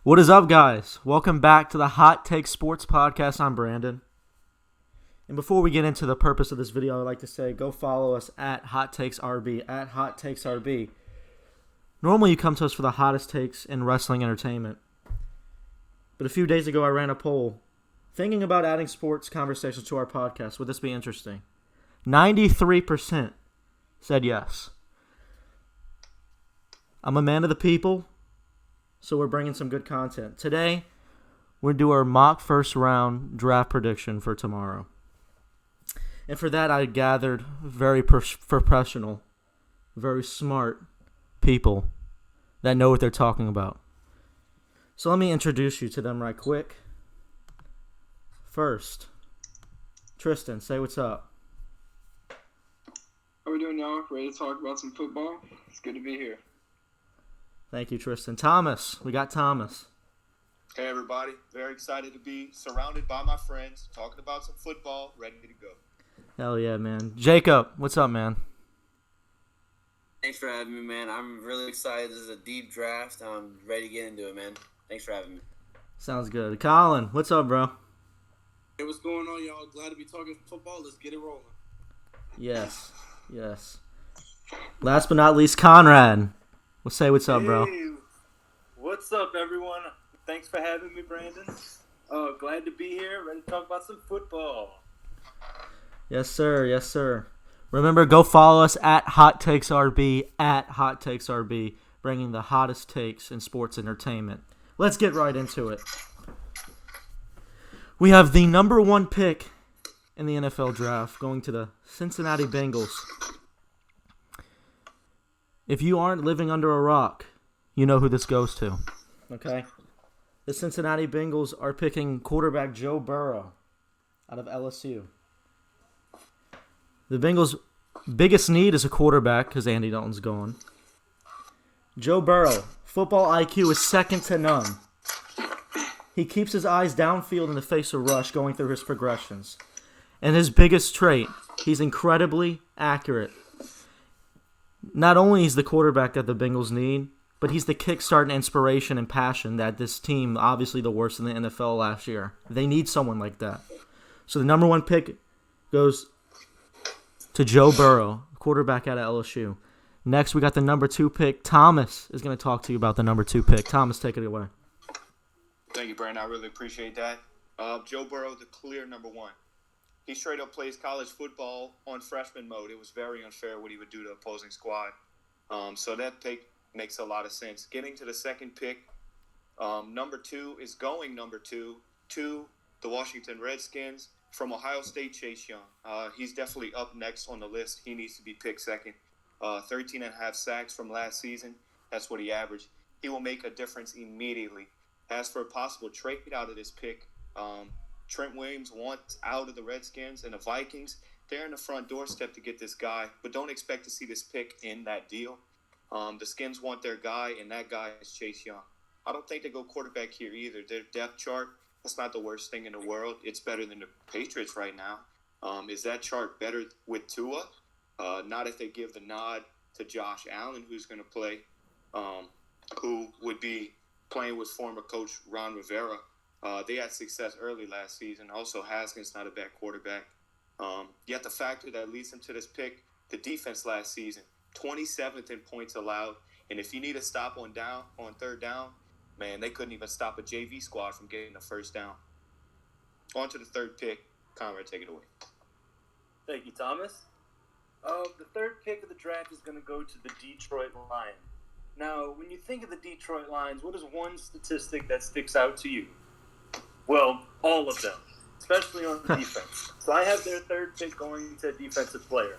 What is up, guys? Welcome back to the Hot Take Sports Podcast. I'm Brandon. And before we get into the purpose of this video, I'd like to say go follow us at Hot Takes RB, at Hot Takes RB. Normally you come to us for the hottest takes in wrestling entertainment. But a few days ago I ran a poll thinking about adding sports conversations to our podcast. Would this be interesting? 93% said yes. I'm a man of the people, so we're bringing some good content. Today, we're going to do our mock first round draft prediction for tomorrow. And for that, I gathered very professional, very smart people that know what they're talking about. So let me introduce you to them right quick. First, Tristan, say what's up. How we doing, y'all? Ready to talk about some football? It's good to be here. Thank you, Tristan. Thomas, we got Thomas. Hey, everybody. Very excited to be surrounded by my friends, talking about some football, ready to go. Hell yeah, man. Jacob, what's up, man? Thanks for having me, man. I'm really excited. This is a deep draft. I'm ready to get into it, man. Thanks for having me. Sounds good. Colin, what's up, bro? Hey, what's going on, y'all? Glad to be talking football. Let's get it rolling. Yes. Last but not least, Conrad. We'll say what's up, bro. Hey, what's up, everyone? Thanks for having me, Brandon. Glad to be here. Ready to talk about some football. Yes, sir. Remember, go follow us at Hot Takes RB, bringing the hottest takes in sports entertainment. Let's get right into it. We have the number one pick in the NFL draft going to the Cincinnati Bengals. If you aren't living under a rock, you know who this goes to. Okay? The Cincinnati Bengals are picking quarterback Joe Burrow out of LSU. The Bengals' biggest need is a quarterback because Andy Dalton's gone. Joe Burrow, football IQ is second to none. He keeps his eyes downfield in the face of rush going through his progressions. And his biggest trait, he's incredibly accurate. Not only is the quarterback that the Bengals need, but he's the kickstart and inspiration and passion that this team, obviously the worst in the NFL last year, they need someone like that. So the number one pick goes to Joe Burrow, quarterback out of LSU. Next, we got the number two pick. Thomas is going to talk to you about the number two pick. Thomas, take it away. Thank you, Brandon. I really appreciate that. Joe Burrow, the clear number one. He straight up plays college football on freshman mode. It was very unfair what he would do to opposing squad. So that pick makes a lot of sense. Getting to the second pick, number two is going number two to the Washington Redskins from Ohio State, Chase Young. He's definitely up next on the list. He needs to be picked second. 13 and a half sacks from last season. That's what he averaged. He will make a difference immediately. As for a possible trade out of this pick, Trent Williams wants out of the Redskins, and the Vikings, they're in the front doorstep to get this guy, but don't expect to see this pick in that deal. The Skins want their guy, and that guy is Chase Young. I don't think they go quarterback here either. Their depth chart, that's not the worst thing in the world. It's better than the Patriots right now. Is that chart better with Tua? Not if they give the nod to Josh Allen, who's going to play, who would be playing with former coach Ron Rivera. They had success early last season. Also, Haskins not a bad quarterback. Yet the factor that leads them to this pick, the defense last season, 27th in points allowed. And if you need a stop on third down, man, they couldn't even stop a JV squad from getting the first down. On to the third pick. Conrad, take it away. Thank you, Thomas. The third pick of the draft is going to go to the Detroit Lions. Now, when you think of the Detroit Lions, what is one statistic that sticks out to you? Well, all of them, especially on defense. So I have their third pick going to a defensive player.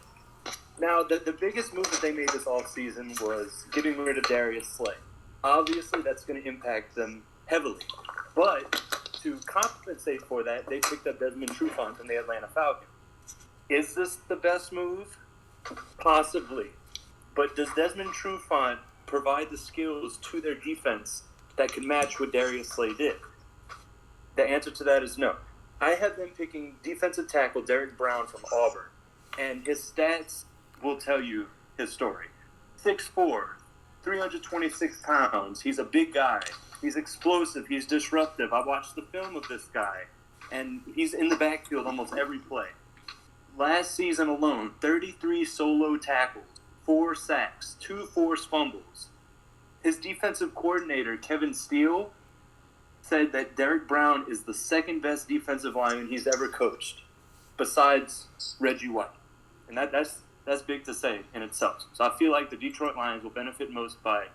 Now, the biggest move that they made this offseason was getting rid of Darius Slay. Obviously, that's going to impact them heavily. But to compensate for that, they picked up Desmond Trufant from the Atlanta Falcons. Is this the best move? Possibly. But does Desmond Trufant provide the skills to their defense that can match what Darius Slay did? The answer to that is no. I have them picking defensive tackle Derek Brown from Auburn, and his stats will tell you his story. 6'4", 326 pounds. He's a big guy. He's explosive. He's disruptive. I watched the film of this guy, and he's in the backfield almost every play. Last season alone, 33 solo tackles, 4 sacks, 2 forced fumbles. His defensive coordinator, Kevin Steele, said that Derek Brown is the second best defensive lineman he's ever coached, besides Reggie White. And that's big to say in itself. So I feel like the Detroit Lions will benefit most by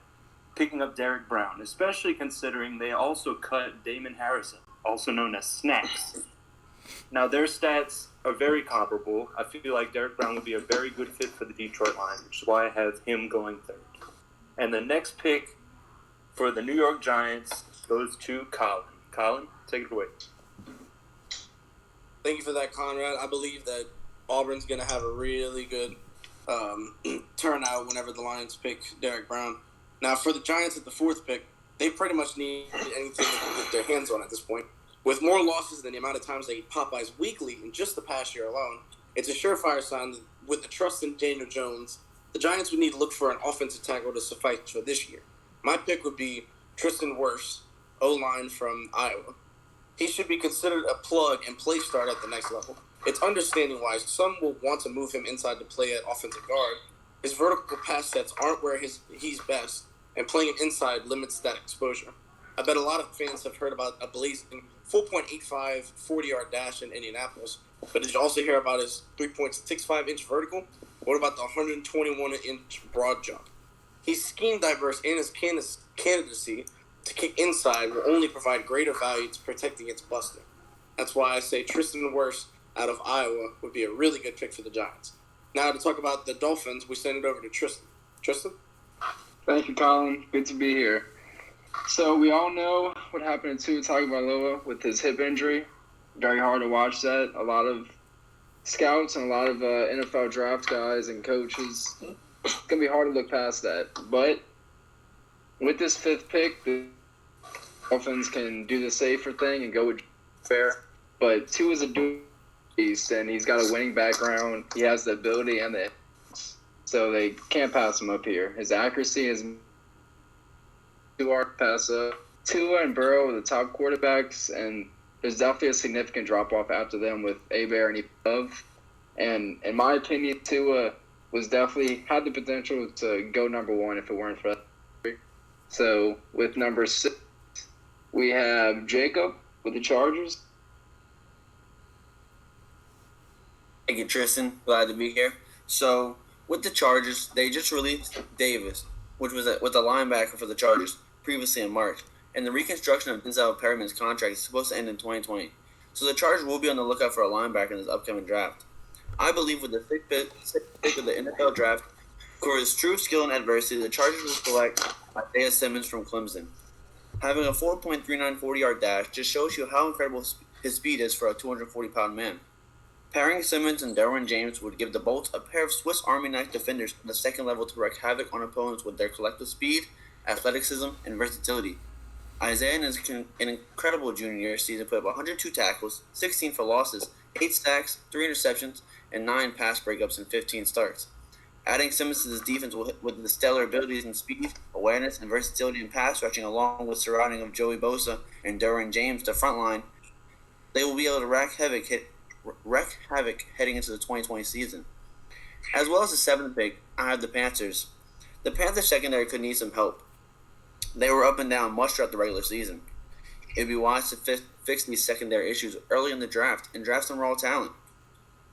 picking up Derek Brown, especially considering they also cut Damon Harrison, also known as Snacks. Now, their stats are very comparable. I feel like Derek Brown would be a very good fit for the Detroit Lions, which is why I have him going third. And the next pick for the New York Giants goes to Colin. Colin, take it away. Thank you for that, Conrad. I believe that Auburn's going to have a really good turnout whenever the Lions pick Derek Brown. Now, for the Giants at the 4th pick, they pretty much need anything they can get their hands on at this point. With more losses than the amount of times they eat Popeyes weekly in just the past year alone, it's a surefire sign that with the trust in Daniel Jones, the Giants would need to look for an offensive tackle to suffice for this year. My pick would be Tristan Wirfs, O-line from Iowa. He should be considered a plug and play start at the next level. It's understanding why some will want to move him inside to play at offensive guard. His vertical pass sets aren't where he's best, and playing him inside limits that exposure. I bet a lot of fans have heard about a blazing 4.85 40-yard dash in Indianapolis, but did you also hear about his 3.65-inch vertical? What about the 121-inch broad jump? He's scheme diverse, and his candidacy to kick inside will only provide greater value to protect against busting. That's why I say Tristan Wirfs out of Iowa would be a really good pick for the Giants. Now to talk about the Dolphins, we send it over to Tristan. Tristan? Thank you, Colin. Good to be here. So we all know what happened to Tua Tagovailoa with his hip injury. Very hard to watch that. A lot of scouts and a lot of NFL draft guys and coaches. It's going to be hard to look past that. But with this 5th pick, the Dolphins can do the safer thing and go with fair. But Tua's a beast, and he's got a winning background. He has the ability and the so they can't pass him up here. His accuracy is too hard to pass up. Tua and Burrow are the top quarterbacks, and there's definitely a significant drop-off after them with Abear and Love. And in my opinion, Tua was definitely had the potential to go number 1 if it weren't for that. So with number 6, we have Jacob with the Chargers. Thank you, Tristan. Glad to be here. So, with the Chargers, they just released Davis, which was with a linebacker for the Chargers previously in March. And the reconstruction of Denzel Perriman's contract is supposed to end in 2020. So the Chargers will be on the lookout for a linebacker in this upcoming draft. I believe with the 6th pick of the NFL draft, for his true skill and adversity, the Chargers will select Isaiah Simmons from Clemson. Having a 4.39 40-yard dash just shows you how incredible his speed is for a 240-pound man. Pairing Simmons and Derwin James would give the Bolts a pair of Swiss Army knife defenders at the second level to wreak havoc on opponents with their collective speed, athleticism, and versatility. Isaiah in his incredible junior season put up 102 tackles, 16 for losses, 8 sacks, 3 interceptions, and 9 pass breakups in 15 starts. Adding Simmons to this defense with the stellar abilities in speed, awareness, and versatility in pass rushing, along with surrounding of Joey Bosa and Derwin James to front line, they will be able to wreak havoc heading into the 2020 season. As well as the 7th pick, I have the Panthers. The Panthers secondary could need some help. They were up and down much throughout the regular season. It would be wise to fix these secondary issues early in the draft and draft some raw talent.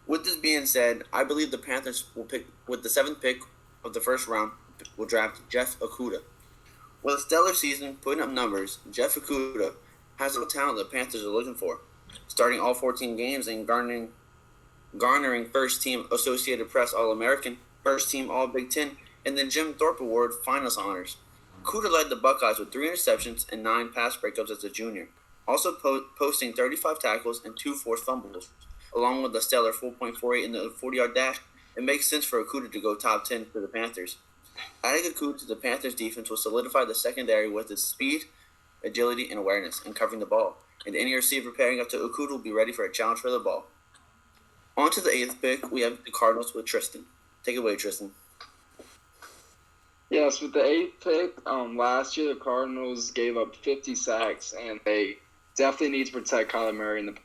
With this being said, I believe the Panthers will pick, with the 7th pick of the first round, will draft Jeff Okudah. With a stellar season putting up numbers, Jeff Okudah has the talent the Panthers are looking for, starting all 14 games and garnering first-team Associated Press All-American, first-team All-Big Ten, and the Jim Thorpe Award finalist honors. Okudah led the Buckeyes with 3 interceptions and 9 pass breakups as a junior, also posting 35 tackles and 2 forced fumbles. Along with a stellar 4.48 in the 40-yard dash, it makes sense for Okudah to go top 10 for the Panthers. Adding Okudah to the Panthers' defense will solidify the secondary with its speed, agility, and awareness in covering the ball, and any receiver pairing up to Okudah will be ready for a challenge for the ball. On to the 8th pick, we have the Cardinals with Tristan. Take it away, Tristan. Yes, with the eighth pick, last year the Cardinals gave up 50 sacks, and they definitely need to protect Kyler Murray. And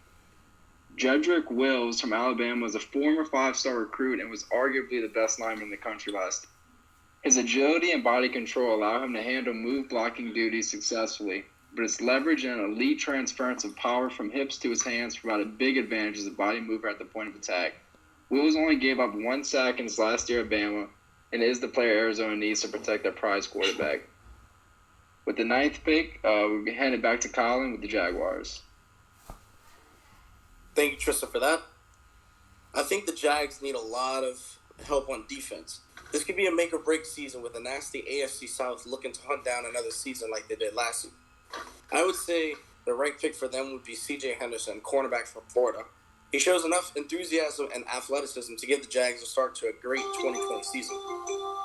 Jedrick Wills from Alabama was a former five-star recruit and was arguably the best lineman in the country last year. His agility and body control allow him to handle move blocking duties successfully, but his leverage and elite transference of power from hips to his hands provide a big advantage as a body mover at the point of attack. Wills only gave up 1 sack in his last year at Bama, and is the player Arizona needs to protect their prize quarterback. With the 9th pick, we handed back to Colin with the Jaguars. Thank you, Tristan, for that. I think the Jags need a lot of help on defense. This could be a make-or-break season with a nasty AFC South looking to hunt down another season like they did last season. I would say the right pick for them would be C.J. Henderson, cornerback from Florida. He shows enough enthusiasm and athleticism to give the Jags a start to a great 2020 season.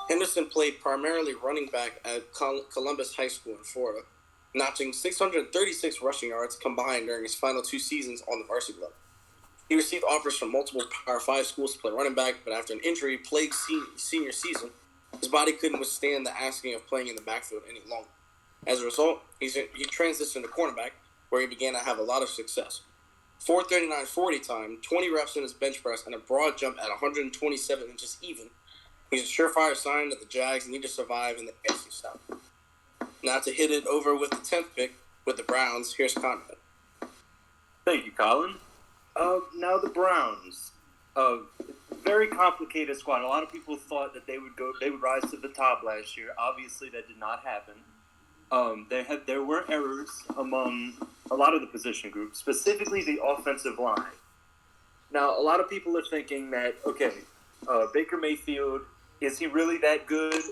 Henderson played primarily running back at Columbus High School in Florida, notching 636 rushing yards combined during his final 2 seasons on the varsity level. He received offers from multiple Power 5 schools to play running back, but after an injury-plagued senior season, his body couldn't withstand the asking of playing in the backfield any longer. As a result, he transitioned to cornerback, where he began to have a lot of success. 4.39 40 time, 20 reps in his bench press, and a broad jump at 127 inches even. He's a surefire sign that the Jags need to survive in the AFC South. Now to hit it over with the 10th pick with the Browns, here's Conrad. Thank you, Colin. Now the Browns. Very complicated squad. A lot of people thought that they would rise to the top last year. Obviously, that did not happen. There were errors among a lot of the position groups, specifically the offensive line. Now, a lot of people are thinking that, okay, Baker Mayfield, is he really that good?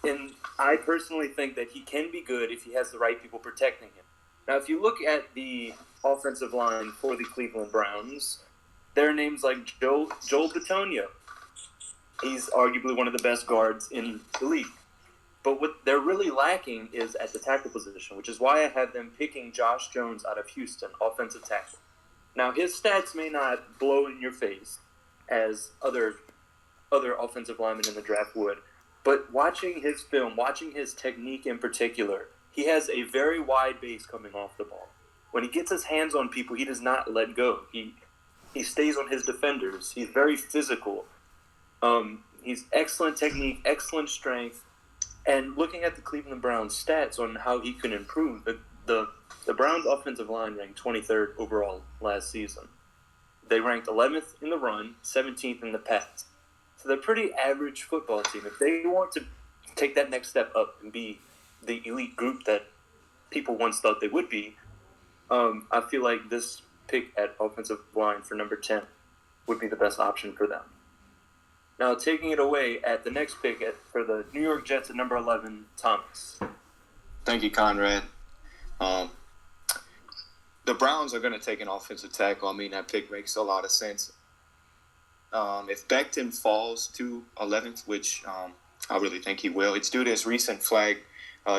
And I personally think that he can be good if he has the right people protecting him. Now, if you look at the offensive line for the Cleveland Browns, there are names like Joel Bitonio. He's arguably one of the best guards in the league. But what they're really lacking is at the tackle position, which is why I have them picking Josh Jones out of Houston, offensive tackle. Now, his stats may not blow in your face as other offensive linemen in the draft would, but watching his film, watching his technique in particular, he has a very wide base coming off the ball. When he gets his hands on people, he does not let go. He stays on his defenders. He's very physical. He's excellent technique, excellent strength. And looking at the Cleveland Browns stats on how he can improve, the Browns offensive line ranked 23rd overall last season. They ranked 11th in the run, 17th in the pass. So they're a pretty average football team. If they want to take that next step up and be the elite group that people once thought they would be, I feel like this pick at offensive line for number 10 would be the best option for them. Now, taking it away at the next pick for the New York Jets at number 11, Thomas. Thank you, Conrad. The Browns are going to take an offensive tackle. I mean, that pick makes a lot of sense. If Becton falls to 11th, which I really think he will, it's due to his recent flag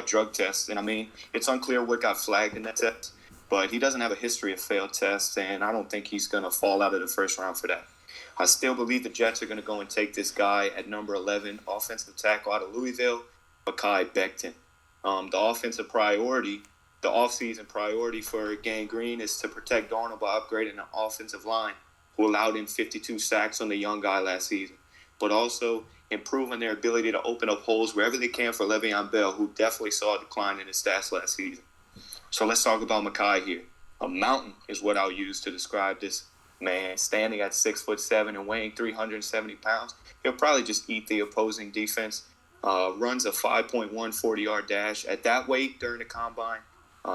drug test. And, I mean, it's unclear what got flagged in that test, but he doesn't have a history of failed tests, and I don't think he's going to fall out of the first round for that. I still believe the Jets are going to go and take this guy at number 11, offensive tackle out of Louisville, Mekhi Becton. The offensive priority, the offseason priority for Gang Green is to protect Darnold by upgrading the offensive line, who allowed him 52 sacks on the young guy last season, but also improving their ability to open up holes wherever they can for Le'Veon Bell, who definitely saw a decline in his stats last season. So let's talk about Mekhi here. A mountain is what I'll use to describe this man, standing at 6'7" and weighing 370 pounds. He'll probably just eat the opposing defense. Runs a 5.1 40-yard dash. At that weight during the combine,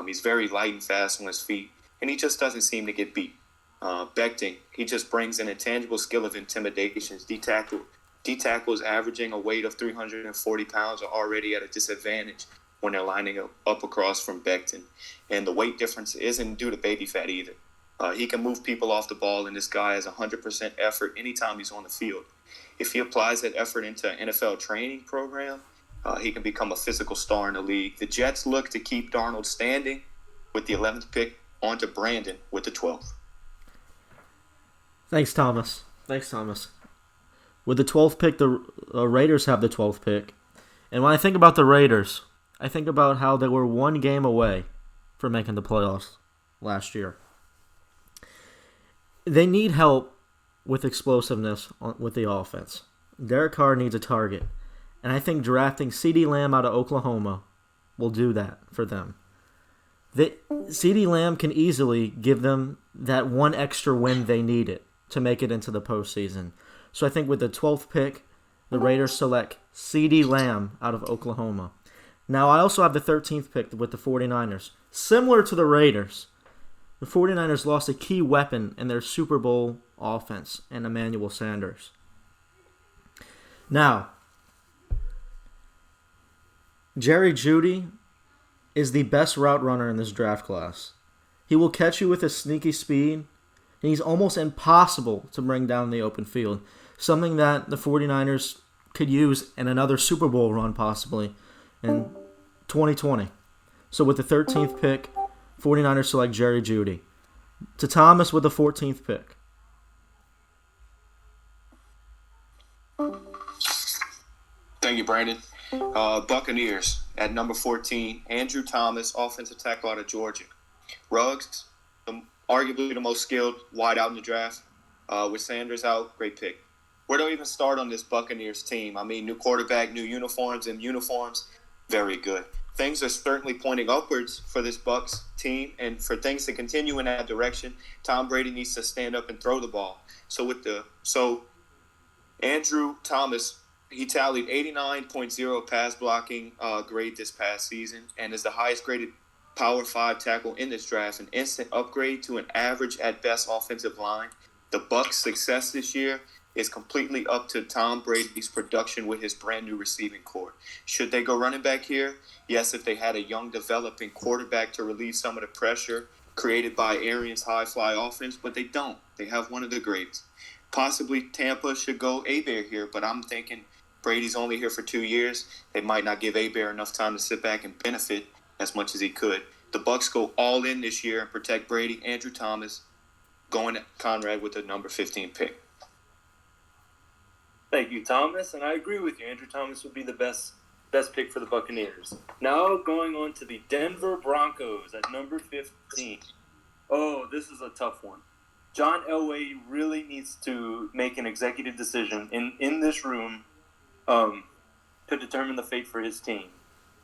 he's very light and fast on his feet, and he just doesn't seem to get beat. Becton, he just brings an intangible skill of intimidation. D-tackles averaging a weight of 340 pounds are already at a disadvantage when they're lining up across from Becton. And the weight difference isn't due to baby fat either. He can move people off the ball, and this guy has 100% effort anytime he's on the field. If he applies that effort into an NFL training program, he can become a physical star in the league. The Jets look to keep Darnold standing with the 11th pick on to Brandon with the 12th. Thanks, Thomas. With the 12th pick, the Raiders have the 12th pick. And when I think about the Raiders, I think about how they were one game away from making the playoffs last year. They need help with explosiveness with the offense. Derek Carr needs a target. And I think drafting CeeDee Lamb out of Oklahoma will do that for them. CeeDee Lamb can easily give them that one extra win they needed to make it into the postseason. So I think with the 12th pick, the Raiders select CeeDee Lamb out of Oklahoma. Now, I also have the 13th pick with the 49ers. Similar to the Raiders, the 49ers lost a key weapon in their Super Bowl offense in Emmanuel Sanders. Now, Jerry Jeudy is the best route runner in this draft class. He will catch you with his sneaky speed, and he's almost impossible to bring down the open field, something that the 49ers could use in another Super Bowl run possibly in 2020. So with the 13th pick, 49ers select Jerry Jeudy. To Thomas with the 14th pick. Thank you, Brandon. Buccaneers at number 14, Andrew Thomas, offensive tackle out of Georgia. Ruggs, arguably the most skilled wide out in the draft. With Sanders out, great pick. Where do I even start on this Buccaneers team? I mean, new quarterback, new uniforms, very good. Things are certainly pointing upwards for this Bucs team, and for things to continue in that direction, Tom Brady needs to stand up and throw the ball. So Andrew Thomas, he tallied 89.0 pass blocking grade this past season, and is the highest graded Power 5 tackle in this draft, an instant upgrade to an average at best offensive line. The Bucs' success this year is completely up to Tom Brady's production with his brand new receiving core. Should they go running back here? Yes, if they had a young developing quarterback to relieve some of the pressure created by Arians' high fly offense, but they don't. They have one of the greats. Possibly Tampa should go Hebert here, but I'm thinking Brady's only here for 2 years. They might not give Hebert enough time to sit back and benefit as much as he could. The Bucs go all in this year and protect Brady. Andrew Thomas going at Conrad with the number 15 pick. Thank you, Thomas, and I agree with you. Andrew Thomas would be the best pick for the Buccaneers. Now going on to the Denver Broncos at number 15. Oh, this is a tough one. John Elway really needs to make an executive decision in this room to determine the fate for his team.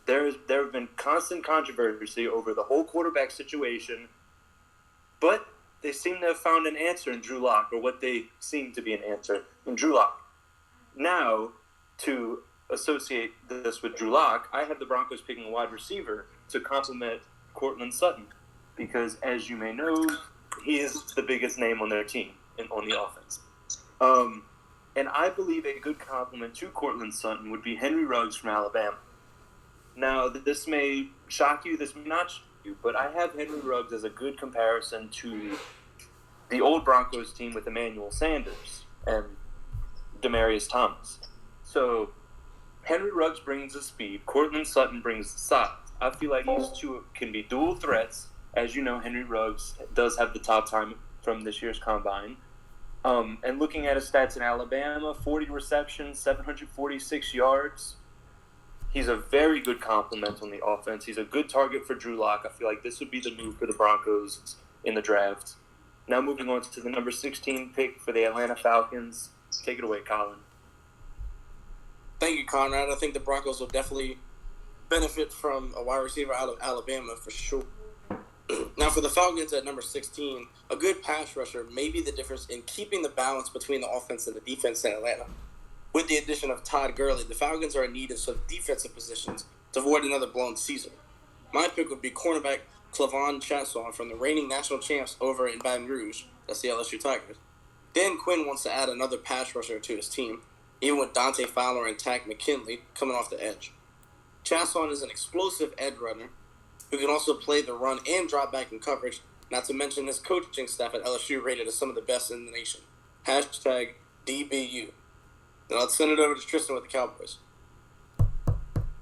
There have been constant controversy over the whole quarterback situation, but they seem to have found an answer in Drew Lock, or what they seem to be an answer in Drew Lock. Now, to associate this with Drew Lock, I have the Broncos picking a wide receiver to complement Courtland Sutton, because, as you may know, he is the biggest name on their team on the offense. And I believe a good complement to Courtland Sutton would be Henry Ruggs from Alabama. Now, this may shock you, this may not shock you, but I have Henry Ruggs as a good comparison to the old Broncos team with Emmanuel Sanders and Demaryius Thomas. So, Henry Ruggs brings the speed, Courtland Sutton brings the size. I feel like these two can be dual threats. As you know, Henry Ruggs does have the top time from this year's combine. And looking at his stats in Alabama, 40 receptions, 746 yards. He's a very good complement on the offense. He's a good target for Drew Lock. I feel like this would be the move for the Broncos in the draft. Now moving on to the number 16 pick for the Atlanta Falcons. Take it away, Colin. Thank you, Conrad. I think the Broncos will definitely benefit from a wide receiver out of Alabama for sure. Now, for the Falcons at number 16, a good pass rusher may be the difference in keeping the balance between the offense and the defense in Atlanta. With the addition of Todd Gurley, the Falcons are in need of some defensive positions to avoid another blown season. My pick would be cornerback Clavon Chaisson from the reigning national champs over in Baton Rouge. That's the LSU Tigers. Dan Quinn wants to add another pass rusher to his team, even with Dante Fowler and Tack McKinley coming off the edge. Chaisson is an explosive edge runner who can also play the run and drop back in coverage, not to mention his coaching staff at LSU rated as some of the best in the nation. Hashtag DBU. Then I'll send it over to Tristan with the Cowboys.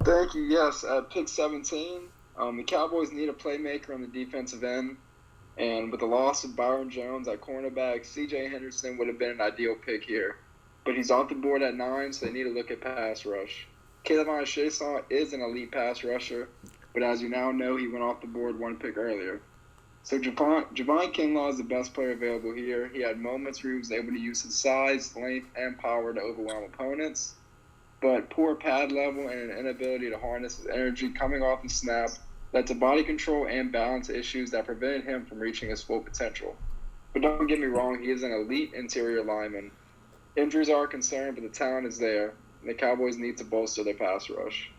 Thank you. Yes, at pick 17, the Cowboys need a playmaker on the defensive end. And with the loss of Byron Jones at cornerback, C.J. Henderson would have been an ideal pick here. But he's off the board at 9, so they need to look at pass rush. Kayvon Chason is an elite pass rusher, but as you now know, he went off the board one pick earlier. So Javon Kinlaw is the best player available here. He had moments where he was able to use his size, length, and power to overwhelm opponents, but poor pad level and an inability to harness his energy coming off the snap led to body control and balance issues that prevented him from reaching his full potential. But don't get me wrong, he is an elite interior lineman. Injuries are a concern, but the talent is there, and the Cowboys need to bolster their pass rush.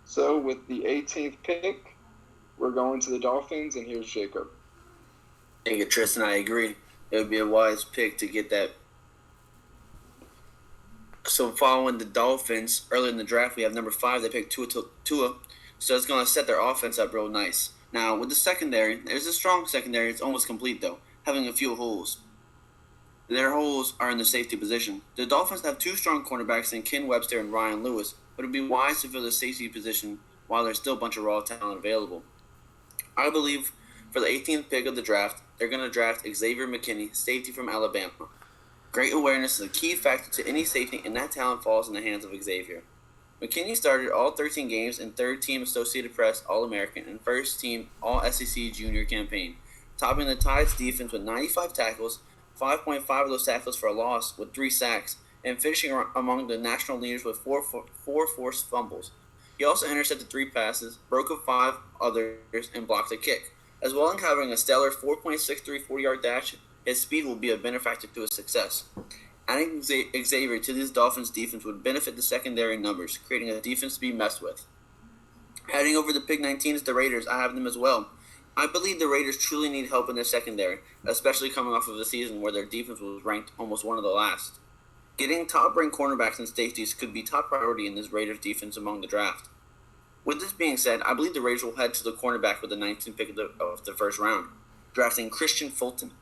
So with the 18th pick, we're going to the Dolphins, and here's Jacob. Thank you, Tristan. I agree. It would be a wise pick to get that. So following the Dolphins, early in the draft, we have number 5. They picked Tua. So it's going to set their offense up real nice. Now, with the secondary, there's a strong secondary. It's almost complete, though, having a few holes. Their holes are in the safety position. The Dolphins have 2 strong cornerbacks in Ken Webster and Ryan Lewis, but it would be wise to fill the safety position while there's still a bunch of raw talent available. I believe for the 18th pick of the draft, they're going to draft Xavier McKinney, safety from Alabama. Great awareness is a key factor to any safety, and that talent falls in the hands of Xavier. McKinney started all 13 games in third-team Associated Press All-American and first-team All-SEC Junior campaign, topping the Tide's defense with 95 tackles, 5.5 of those tackles for a loss with 3 sacks, and finishing among the national leaders with 4 forced fumbles. He also intercepted 3 passes, broke up 5 others, and blocked a kick. As well as having a stellar 4.63 40-yard dash, his speed will be a benefactor to his success. Adding Xavier to this Dolphins defense would benefit the secondary numbers, creating a defense to be messed with. Heading over to pick 19 is the Raiders. I have them as well. I believe the Raiders truly need help in their secondary, especially coming off of a season where their defense was ranked almost one of the last. Getting top-ranked cornerbacks and safeties could be top priority in this Raiders defense among the draft. With this being said, I believe the Raiders will head to the cornerback with the 19th pick of the first round, drafting Christian Fulton.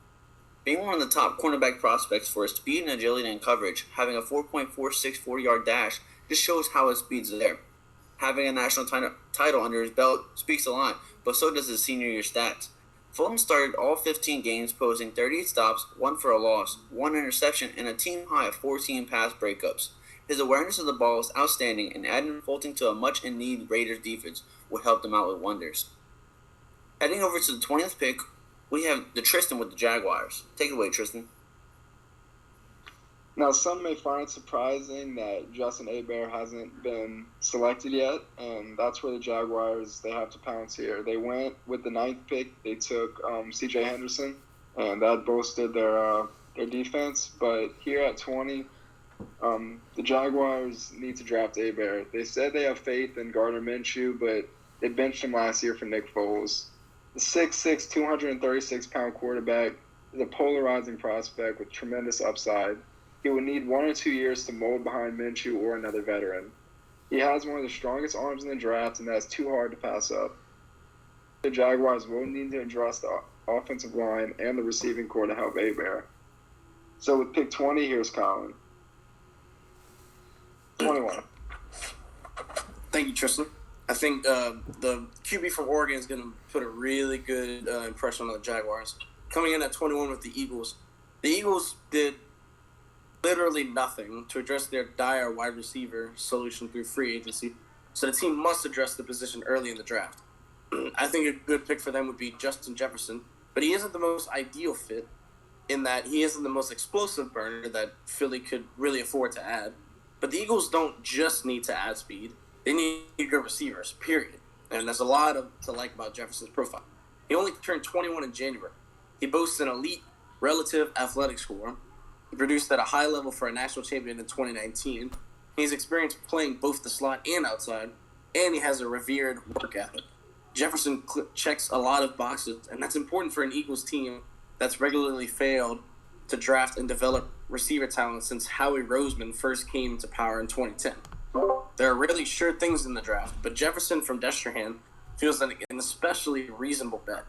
Being one of the top cornerback prospects for his speed and agility and coverage, having a 4.46 40-yard dash just shows how his speed's there. Having a national title under his belt speaks a lot, but so does his senior year stats. Fulton started all 15 games, posing 38 stops, 1 for a loss, 1 interception, and a team high of 14 pass breakups. His awareness of the ball is outstanding, and adding Fulton to a much-in-need Raiders defense would help them out with wonders. Heading over to the 20th pick, we have the Tristan with the Jaguars. Take it away, Tristan. Now, some may find it surprising that Justin Hebert hasn't been selected yet, and that's where the Jaguars, they have to pounce here. They went with the 9th pick. They took C.J. Henderson, and that boosted their defense. But here at 20, the Jaguars need to draft Hebert. They said they have faith in Gardner Minshew, but they benched him last year for Nick Foles. The 6'6", 236-pound quarterback is a polarizing prospect with tremendous upside. He would need 1 or 2 years to mold behind Minshew or another veteran. He has one of the strongest arms in the draft, and that's too hard to pass up. The Jaguars will need to address the offensive line and the receiving core to help Hebert. So with pick 20, here's Colin. 21. Thank you, Tristan. I think the QB from Oregon is going to put a really good impression on the Jaguars. Coming in at 21 with the Eagles. The Eagles did literally nothing to address their dire wide receiver solution through free agency, so the team must address the position early in the draft. I think a good pick for them would be Justin Jefferson, but he isn't the most ideal fit in that he isn't the most explosive burner that Philly could really afford to add. But the Eagles don't just need to add speed. They need good receivers, period. And there's a lot to like about Jefferson's profile. He only turned 21 in January. He boasts an elite relative athletic score. He produced at a high level for a national champion in 2019. He's experienced playing both the slot and outside, and he has a revered work ethic. Jefferson checks a lot of boxes, and that's important for an Eagles team that's regularly failed to draft and develop receiver talent since Howie Roseman first came to power in 2010. There are really sure things in the draft, but Jefferson from Destrehan feels like an especially reasonable bet.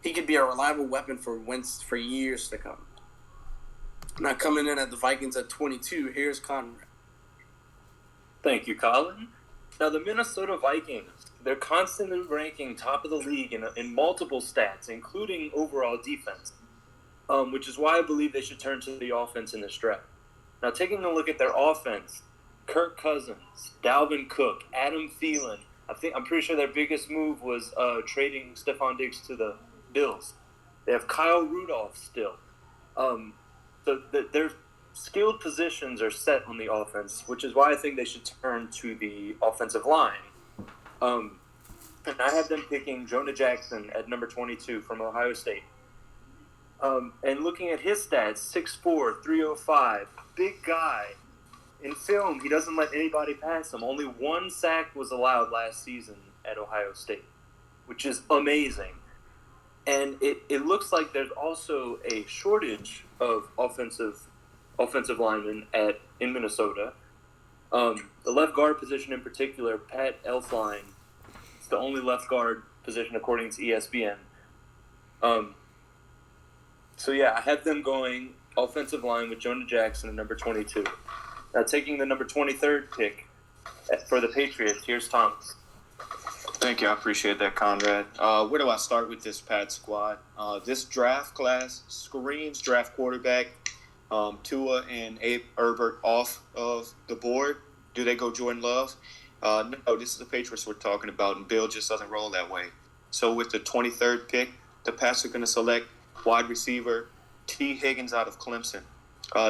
He could be a reliable weapon for Wentz for years to come. Now coming in at the Vikings at 22, here's Conrad. Thank you, Colin. Now the Minnesota Vikings, they're constantly ranking top of the league in multiple stats, including overall defense, which is why I believe they should turn to the offense in this draft. Now taking a look at their offense, Kirk Cousins, Dalvin Cook, Adam Thielen. I'm pretty sure their biggest move was trading Stephon Diggs to the Bills. They have Kyle Rudolph still. So their skilled positions are set on the offense, which is why I think they should turn to the offensive line. And I have them picking Jonah Jackson at number 22 from Ohio State. And looking at his stats, 6'4", 305, big guy. In film, he doesn't let anybody pass him. Only one sack was allowed last season at Ohio State, which is amazing. And it looks like there's also a shortage of offensive linemen in Minnesota. The left guard position in particular, Pat Elflein, it's the only left guard position according to ESPN. So yeah, I have them going offensive line with Jonah Jackson at number 22. Now taking the number 23rd pick for the Patriots, here's Thomas. Thank you. I appreciate that, Conrad. Where do I start with this Pat squad? This draft class screams draft quarterback. Tua and Abe Herbert off of the board. Do they go Jordan Love? No, this is the Patriots we're talking about, and Bill just doesn't roll that way. So with the 23rd pick, the Pats are going to select wide receiver T. Higgins out of Clemson.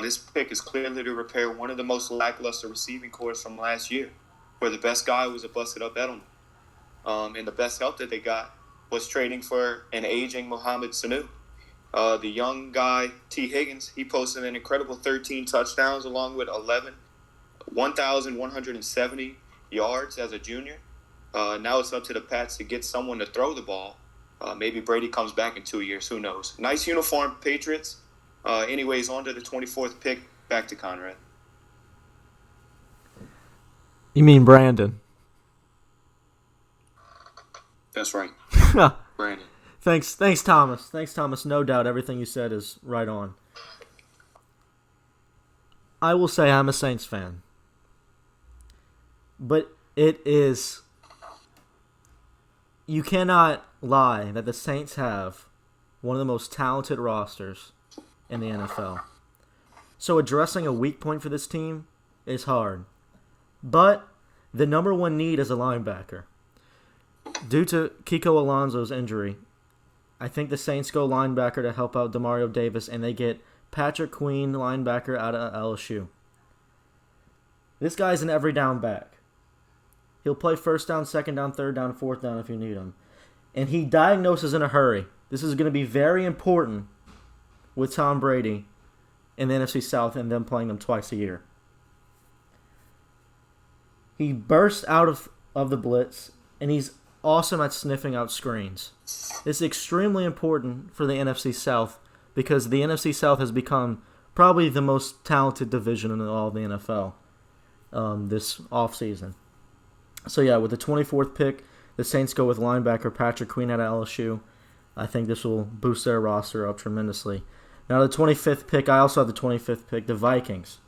This pick is clearly to repair one of the most lackluster receiving corps from last year, where the best guy was a busted-up Edelman. And the best help that they got was trading for an aging Mohamed Sanu. The young guy, T. Higgins, he posted an incredible 13 touchdowns along with 1,170 yards as a junior. Now it's up to the Pats to get someone to throw the ball. Maybe Brady comes back in 2 years. Who knows? Nice uniform, Patriots. Anyways, on to the 24th pick. Back to Conrad. You mean Brandon? That's right. Brandon. Thanks, Thomas. Thanks, Thomas. No doubt everything you said is right on. I will say I'm a Saints fan. But it is... You cannot lie that the Saints have one of the most talented rosters in the NFL. So addressing a weak point for this team is hard. But the number one need is a linebacker. Due to Kiko Alonso's injury, I think the Saints go linebacker to help out Demario Davis, and they get Patrick Queen, linebacker out of LSU. This guy's an every down back. He'll play first down, second down, third down, fourth down if you need him. And he diagnoses in a hurry. This is going to be very important with Tom Brady in the NFC South and them playing them twice a year. He bursts out of the blitz, and he's awesome at sniffing out screens. It's extremely important for the NFC South because the NFC South has become probably the most talented division in all of the NFL this offseason. So yeah, with the 24th pick, the Saints go with linebacker Patrick Queen out of LSU. I think this will boost their roster up tremendously. Now the 25th pick, I also have the 25th pick, the Vikings.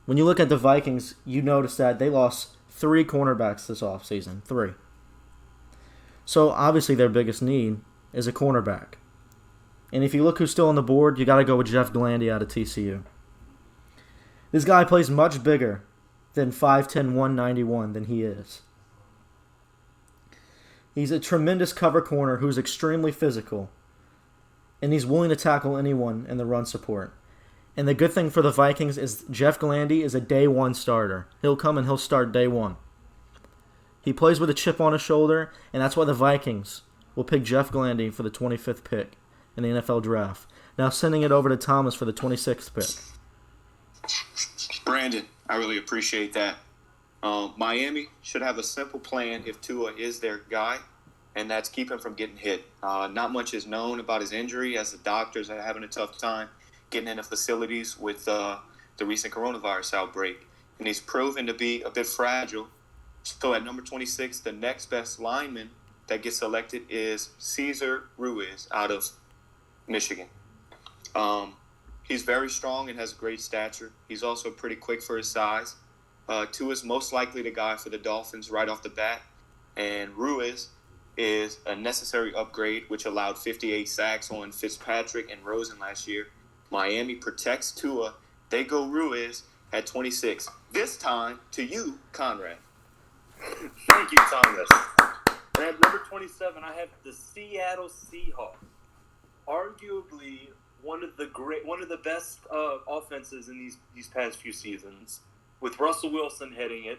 When you look at the Vikings, you notice that they lost 3 cornerbacks this offseason. 3. So obviously their biggest need is a cornerback. And if you look who's still on the board, you got to go with Jeff Glandy out of TCU. This guy plays much bigger than 5'10", 191 than he is. He's a tremendous cover corner who's extremely physical. And he's willing to tackle anyone in the run support. And the good thing for the Vikings is Jeff Glandy is a day one starter. He'll come and he'll start day one. He plays with a chip on his shoulder, and that's why the Vikings will pick Jeff Glandy for the 25th pick in the NFL draft. Now sending it over to Thomas for the 26th pick. Brandon, I really appreciate that. Miami should have a simple plan if Tua is their guy, and that's keep him from getting hit. Not much is known about his injury, as the doctors are having a tough time getting into facilities with the recent coronavirus outbreak. And he's proven to be a bit fragile. So at number 26, the next best lineman that gets selected is Cesar Ruiz out of Michigan. He's very strong and has great stature. He's also pretty quick for his size. Tua's most likely the guy for the Dolphins right off the bat. And Ruiz is a necessary upgrade, which allowed 58 sacks on Fitzpatrick and Rosen last year. Miami protects Tua. They go Ruiz, at 26. This time to you, Conrad. Thank you, Thomas. And at number 27, I have the Seattle Seahawks. Arguably one of the best offenses in these past few seasons, with Russell Wilson heading it,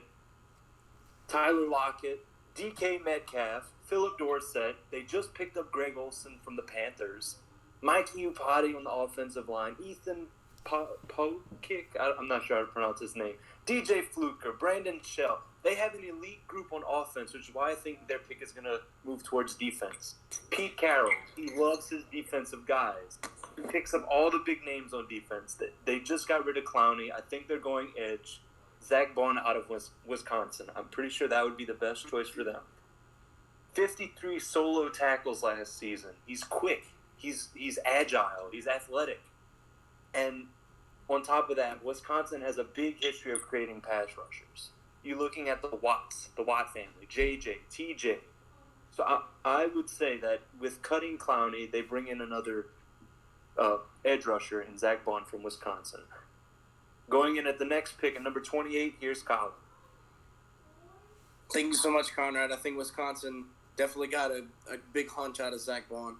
Tyler Lockett, DK Metcalf, Philip Dorsett. They just picked up Greg Olsen from the Panthers. Mike Iupati on the offensive line. Ethan Pokic, I'm not sure how to pronounce his name. DJ Fluker, Brandon Shell. They have an elite group on offense, which is why I think their pick is going to move towards defense. Pete Carroll, he loves his defensive guys. He picks up all the big names on defense. They just got rid of Clowney. I think they're going edge. Zach Bond out of Wisconsin. I'm pretty sure that would be the best choice for them. 53 solo tackles last season. He's quick. He's agile. He's athletic. And on top of that, Wisconsin has a big history of creating pass rushers. You're looking at the Watt family, JJ, TJ. So I would say that with cutting Clowney, they bring in another edge rusher in Zach Bond from Wisconsin. Going in at the next pick at number 28, here's Colin. Thank you so much, Conrad. I think Wisconsin definitely got a big hunch out of Zach Bond.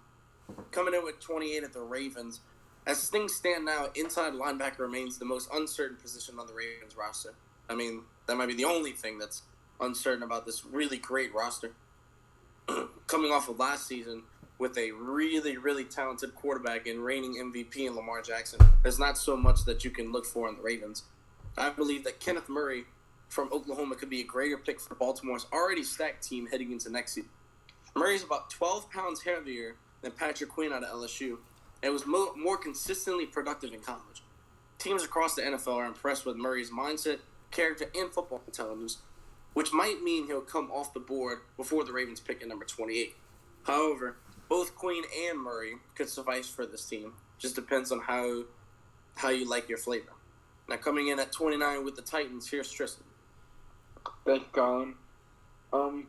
Coming in with 28 at the Ravens. As things stand now, inside linebacker remains the most uncertain position on the Ravens roster. I mean, that might be the only thing that's uncertain about this really great roster. Coming off of last season with a really, really talented quarterback and reigning MVP in Lamar Jackson, there's not so much that you can look for in the Ravens. I believe that Kenneth Murray from Oklahoma could be a greater pick for Baltimore's already stacked team heading into next season. Murray's about 12 pounds heavier than Patrick Queen out of LSU, and was more consistently productive in college. Teams across the NFL are impressed with Murray's mindset, character, and football intelligence, which might mean he'll come off the board before the Ravens pick at number 28. However, both Queen and Murray could suffice for this team. Just depends on how you like your flavor. Now coming in at 29 with the Titans, here's Tristan. Thank you, Colin.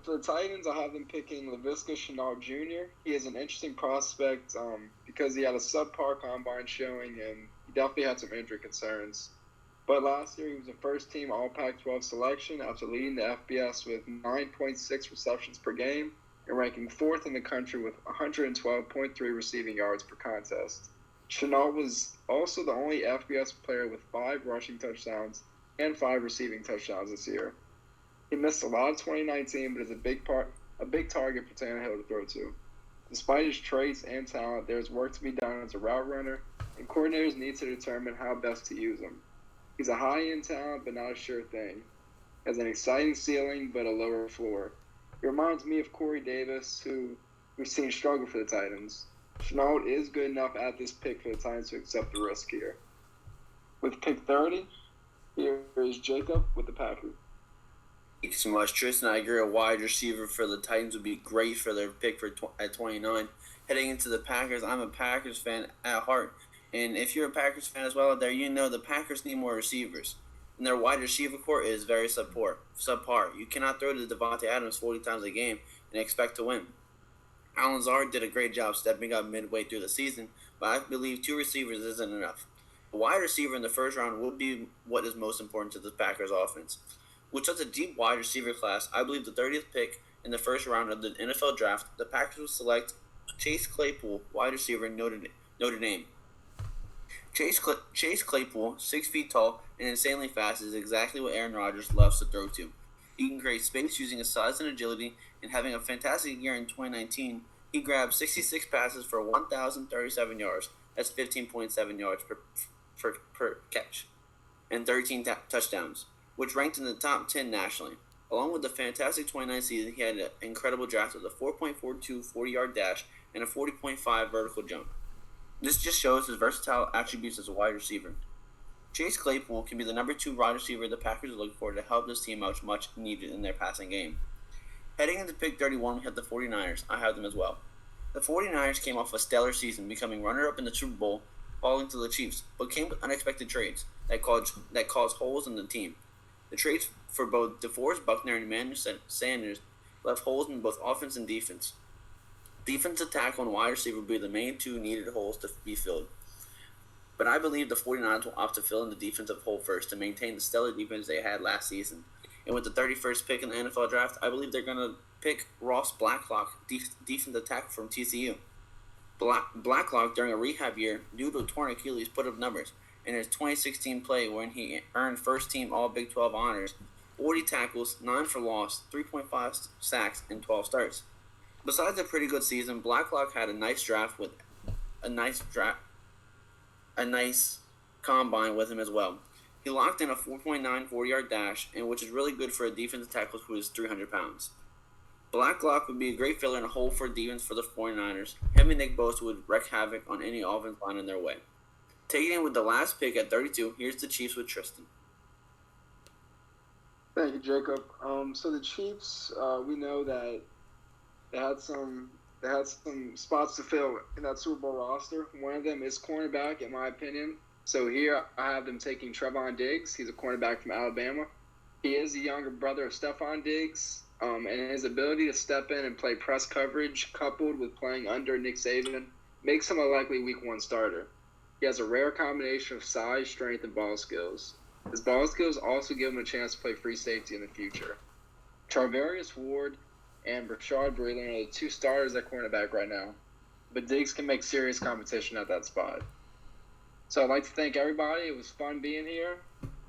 For the Titans, I have them picking Laviska Shenault Jr. He is an interesting prospect because he had a subpar combine showing and he definitely had some injury concerns. But last year, he was a first-team All-Pac-12 selection after leading the FBS with 9.6 receptions per game and ranking 4th in the country with 112.3 receiving yards per contest. Shenault was also the only FBS player with 5 rushing touchdowns and 5 receiving touchdowns this year. He missed a lot of 2019, but is a big target for Tannehill to throw to. Despite his traits and talent, there is work to be done as a route runner, and coordinators need to determine how best to use him. He's a high-end talent, but not a sure thing. Has an exciting ceiling, but a lower floor. He reminds me of Corey Davis, who we've seen struggle for the Titans. Shenault is good enough at this pick for the Titans to accept the risk here. With pick 30, here is Jacob with the Packers. Thank you so much, Tristan. I agree. A wide receiver for the Titans would be great for their pick at 29. Heading into the Packers, I'm a Packers fan at heart. And if you're a Packers fan as well out there, you know the Packers need more receivers. And their wide receiver core is very subpar. You cannot throw to Devontae Adams 40 times a game and expect to win. Alan Lazard did a great job stepping up midway through the season, but I believe 2 receivers isn't enough. A wide receiver in the first round would be what is most important to the Packers offense. With such a deep wide receiver class, I believe the 30th pick in the first round of the NFL draft, the Packers will select Chase Claypool, wide receiver, Notre Dame. Chase Claypool, 6 feet tall and insanely fast, is exactly what Aaron Rodgers loves to throw to. He can create space using his size and agility, and having a fantastic year in 2019, he grabbed 66 passes for 1,037 yards. That's 15.7 yards per catch, and 13 touchdowns, which ranked in the top 10 nationally. Along with the fantastic 2019 season, he had an incredible draft with a 4.42 40-yard dash and a 40.5 vertical jump. This just shows his versatile attributes as a wide receiver. Chase Claypool can be the number 2 wide receiver the Packers are looking for to help this team out much needed in their passing game. Heading into pick 31, we have the 49ers. I have them as well. The 49ers came off a stellar season, becoming runner-up in the Super Bowl, falling to the Chiefs, but came with unexpected trades that caused holes in the team. The trades for both DeForest Buckner and Emmanuel Sanders left holes in both offense and defense. Defensive tackle and wide receiver would be the main 2 needed holes to be filled. but I believe the 49ers will opt to fill in the defensive hole first to maintain the stellar defense they had last season. And with the 31st pick in the NFL draft, I believe they're going to pick Ross Blacklock, defensive tackle from TCU. Blacklock, during a rehab year, due to a torn Achilles, put up numbers. In his 2016 play, when he earned first-team All-Big 12 honors, 40 tackles, 9 for loss, 3.5 sacks, and 12 starts. Besides a pretty good season, Blacklock had a nice draft with a nice combine with him as well. He locked in a 4.9 40-yard dash, and which is really good for a defensive tackle who is 300 pounds. Blacklock would be a great filler in a hole for defense for the 49ers. Him and Nick Bosa would wreak havoc on any offense line in their way. Taking in with the last pick at 32, here's the Chiefs with Tristan. Thank you, Jacob. So the Chiefs, we know that they had some spots to fill in that Super Bowl roster. One of them is cornerback, in my opinion. So here I have them taking Trevon Diggs. He's a cornerback from Alabama. He is the younger brother of Stephon Diggs, and his ability to step in and play press coverage, coupled with playing under Nick Saban, makes him a likely Week 1 starter. He has a rare combination of size, strength, and ball skills. His ball skills also give him a chance to play free safety in the future. Charvarius Ward and Rashard Breeland are the two starters at cornerback right now, but Diggs can make serious competition at that spot. So I'd like to thank everybody. It was fun being here.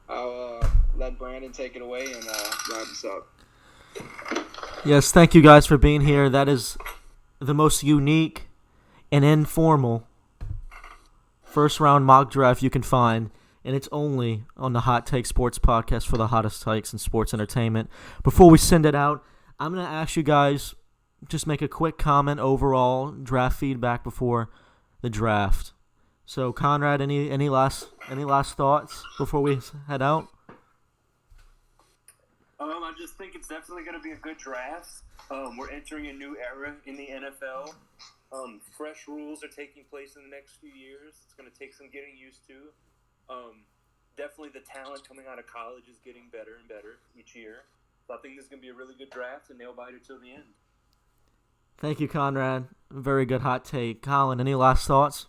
I'll let Brandon take it away and wrap this up. Yes, thank you guys for being here. That is the most unique and informal first-round mock draft you can find, and it's only on the Hot Take Sports Podcast for the hottest takes in sports entertainment. Before we send it out, I'm going to ask you guys just make a quick comment overall, draft feedback before the draft. So, Conrad, any last thoughts before we head out? I just think it's definitely going to be a good draft. We're entering a new era in the NFL. Fresh rules are taking place in the next few years. It's going to take some getting used to. Definitely the talent coming out of college is getting better and better each year. So I think this is going to be a really good draft and nail-biter till the end. Thank you, Conrad. Very good hot take. Colin, any last thoughts?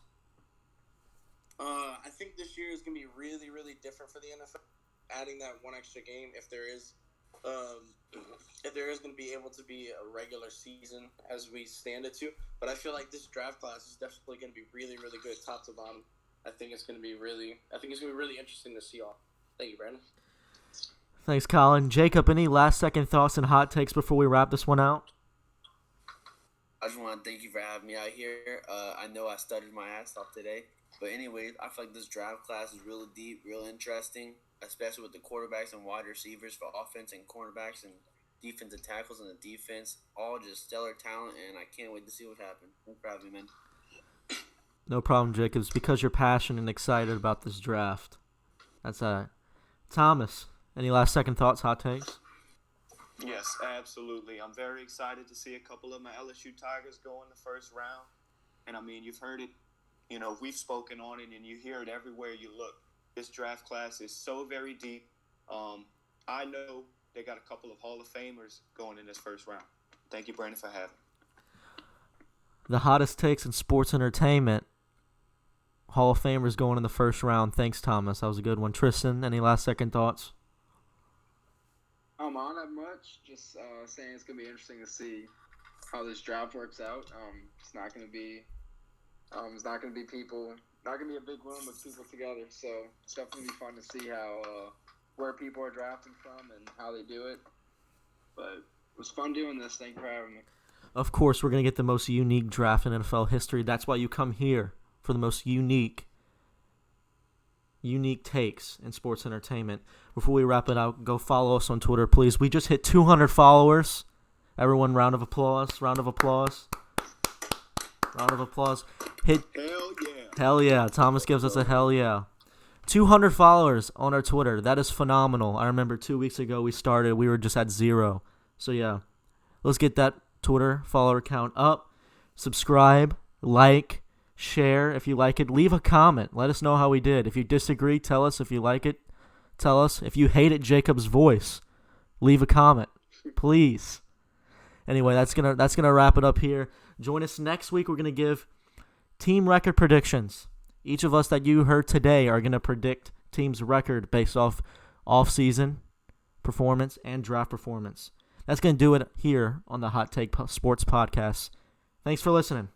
I think this year is going to be really, really different for the NFL. Adding that one extra game, if there is going to be able to be a regular season as we stand it to. But I feel like this draft class is definitely going to be really, really good, top to bottom. I think it's going to be really interesting to see all. Thank you, Brandon. Thanks, Colin. Jacob, any last-second thoughts and hot takes before we wrap this one out? I just want to thank you for having me out here. I know I stuttered my ass off today. But anyways, I feel like this draft class is really deep, real interesting, especially with the quarterbacks and wide receivers for offense and cornerbacks and defensive tackles and the defense. All just stellar talent, and I can't wait to see what happens. Thanks for having me, man. No problem, Jacob. It's because you're passionate and excited about this draft. That's Thomas, any last-second thoughts, hot takes? Yes, absolutely. I'm very excited to see a couple of my LSU Tigers go in the first round. And, I mean, you've heard it. You know, we've spoken on it, and you hear it everywhere you look. This draft class is so very deep. I know they got a couple of Hall of Famers going in this first round. Thank you, Brandon, for having me. The hottest takes in sports entertainment. Hall of Famers going in the first round. Thanks, Thomas. That was a good one. Tristan, any last-second thoughts? I don't have much. Just saying it's going to be interesting to see how this draft works out. It's not going to be a big room with people together. So it's definitely be fun to see where people are drafting from and how they do it. But it was fun doing this. Thank you for having me. Of course, we're going to get the most unique draft in NFL history. That's why you come here, for the most unique takes in sports entertainment. Before we wrap it out, go follow us on Twitter, please. We just hit 200 followers. Everyone, round of applause. Round of applause. Hell yeah. Thomas gives us a hell yeah. 200 followers on our Twitter. That is phenomenal. I remember 2 weeks ago we were just at 0. So yeah, let's get that Twitter follower count up. Subscribe, like, share if you like it. Leave a comment. Let us know how we did. If you disagree, tell us. If you like it, tell us. If you hated Jacob's voice, leave a comment, please. Anyway, that's gonna wrap it up here. Join us next week. We're gonna give team record predictions. Each of us that you heard today are going to predict team's record based off off-season performance and draft performance. That's going to do it here on the Hot Take Sports Podcast. Thanks for listening.